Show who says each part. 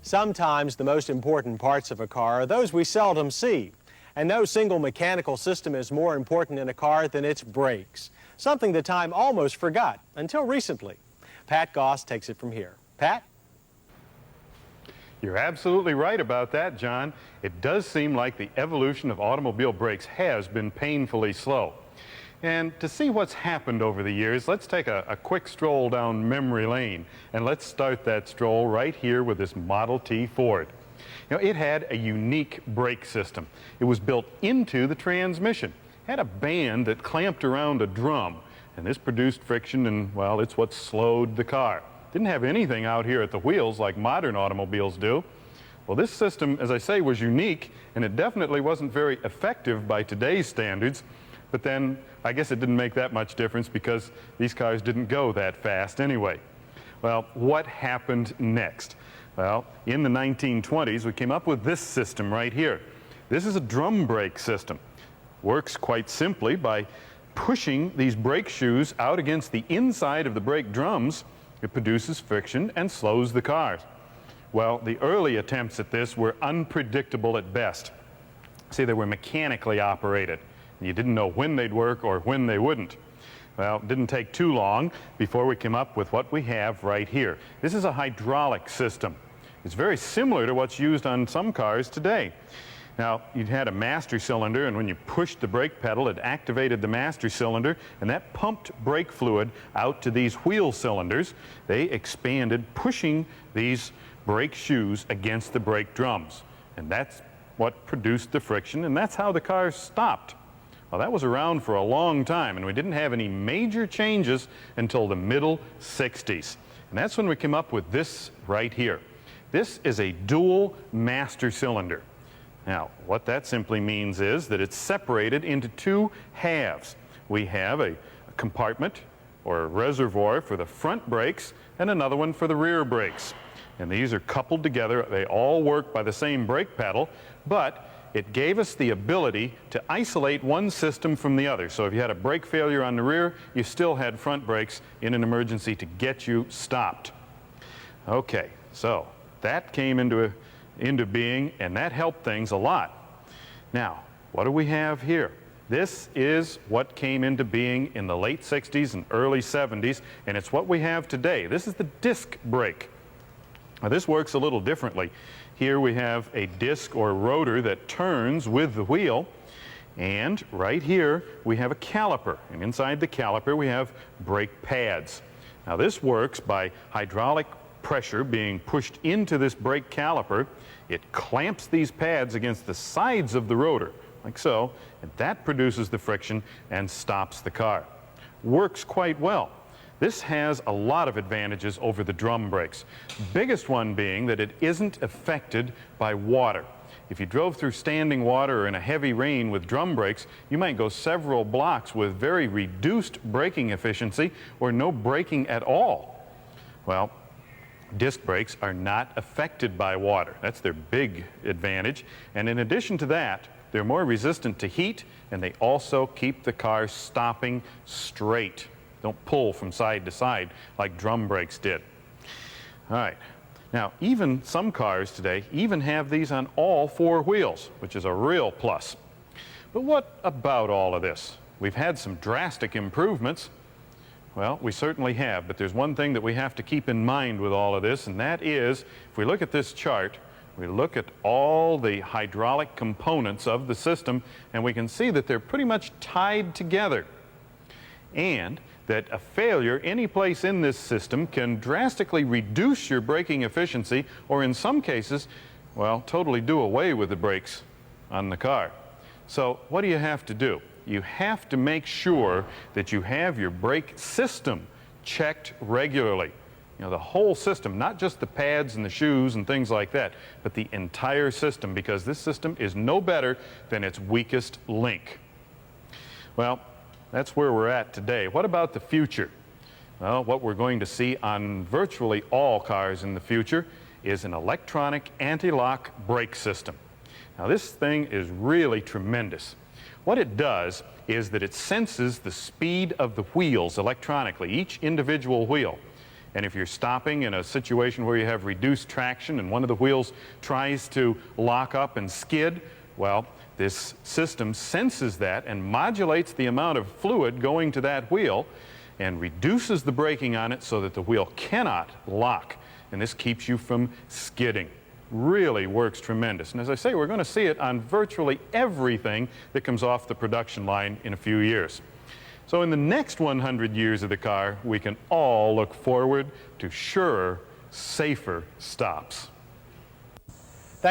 Speaker 1: Sometimes the most important parts of a car are those we seldom see. And no single mechanical system is more important in a car than its brakes, something that time almost forgot until recently. Pat Goss takes it from here. Pat?
Speaker 2: You're absolutely right about that, John. It does seem like the evolution of automobile brakes has been painfully slow. And to see what's happened over the years, let's take a quick stroll down memory lane. And let's start that stroll right here with this Model T Ford. You know, it had a unique brake system. It was built into the transmission. It had a band that clamped around a drum, and this produced friction, and, well, it's what slowed the car. Didn't have anything out here at the wheels like modern automobiles do. Well, this system, as I say, was unique, and it definitely wasn't very effective by today's standards. But then, I guess it didn't make that much difference because these cars didn't go that fast anyway. Well, what happened next? Well, in the 1920s, we came up with this system right here. This is a drum brake system. Works quite simply by pushing these brake shoes out against the inside of the brake drums. It produces friction and slows the car. Well, the early attempts at this were unpredictable at best. See, they were mechanically operated. You didn't know when they'd work or when they wouldn't. Well, it didn't take too long before we came up with what we have right here. This is a hydraulic system. It's very similar to what's used on some cars today. Now, you had a master cylinder, and when you pushed the brake pedal, it activated the master cylinder, and that pumped brake fluid out to these wheel cylinders. They expanded, pushing these brake shoes against the brake drums. And that's what produced the friction, and that's how the car stopped. Well, that was around for a long time, and we didn't have any major changes until the middle 60s. And that's when we came up with this right here. This is a dual master cylinder. Now, what that simply means is that it's separated into two halves. We have a compartment or a reservoir for the front brakes and another one for the rear brakes. And these are coupled together. They all work by the same brake pedal, but it gave us the ability to isolate one system from the other. So if you had a brake failure on the rear, you still had front brakes in an emergency to get you stopped. Okay, so that came into being, and that helped things a lot. Now, what do we have here? This is what came into being in the late 60s and early 70s, and it's what we have today. This is the disc brake. Now, this works a little differently. Here we have a disc or rotor that turns with the wheel, and right here we have a caliper, and inside the caliper we have brake pads. Now, this works by hydraulic pressure being pushed into this brake caliper. It clamps these pads against the sides of the rotor, like so, and that produces the friction and stops the car. Works quite well. This has a lot of advantages over the drum brakes. Biggest one being that it isn't affected by water. If you drove through standing water or in a heavy rain with drum brakes, you might go several blocks with very reduced braking efficiency or no braking at all. Well, disc brakes are not affected by water. That's their big advantage. And in addition to that, they're more resistant to heat, and they also keep the car stopping straight. Don't pull from side to side like drum brakes did. All right. Now, even some cars today even have these on all four wheels, which is a real plus. But what about all of this? We've had some drastic improvements. Well, we certainly have, but there's one thing that we have to keep in mind with all of this, and that is, if we look at this chart, we look at all the hydraulic components of the system, and we can see that they're pretty much tied together. And that a failure any place in this system can drastically reduce your braking efficiency, or in some cases, well, totally do away with the brakes on the car. So what do you have to do? You have to make sure that you have your brake system checked regularly. You know, the whole system, not just the pads and the shoes and things like that, but the entire system, because this system is no better than its weakest link. Well, that's where we're at today. What about the future? Well, what we're going to see on virtually all cars in the future is an electronic anti-lock brake system. Now, this thing is really tremendous. What it does is that it senses the speed of the wheels electronically, each individual wheel. And if you're stopping in a situation where you have reduced traction and one of the wheels tries to lock up and skid, well, this system senses that and modulates the amount of fluid going to that wheel and reduces the braking on it so that the wheel cannot lock. And this keeps you from skidding. Really works tremendous. And as I say, we're going to see it on virtually everything that comes off the production line in a few years. So in the next 100 years of the car, we can all look forward to surer, safer stops.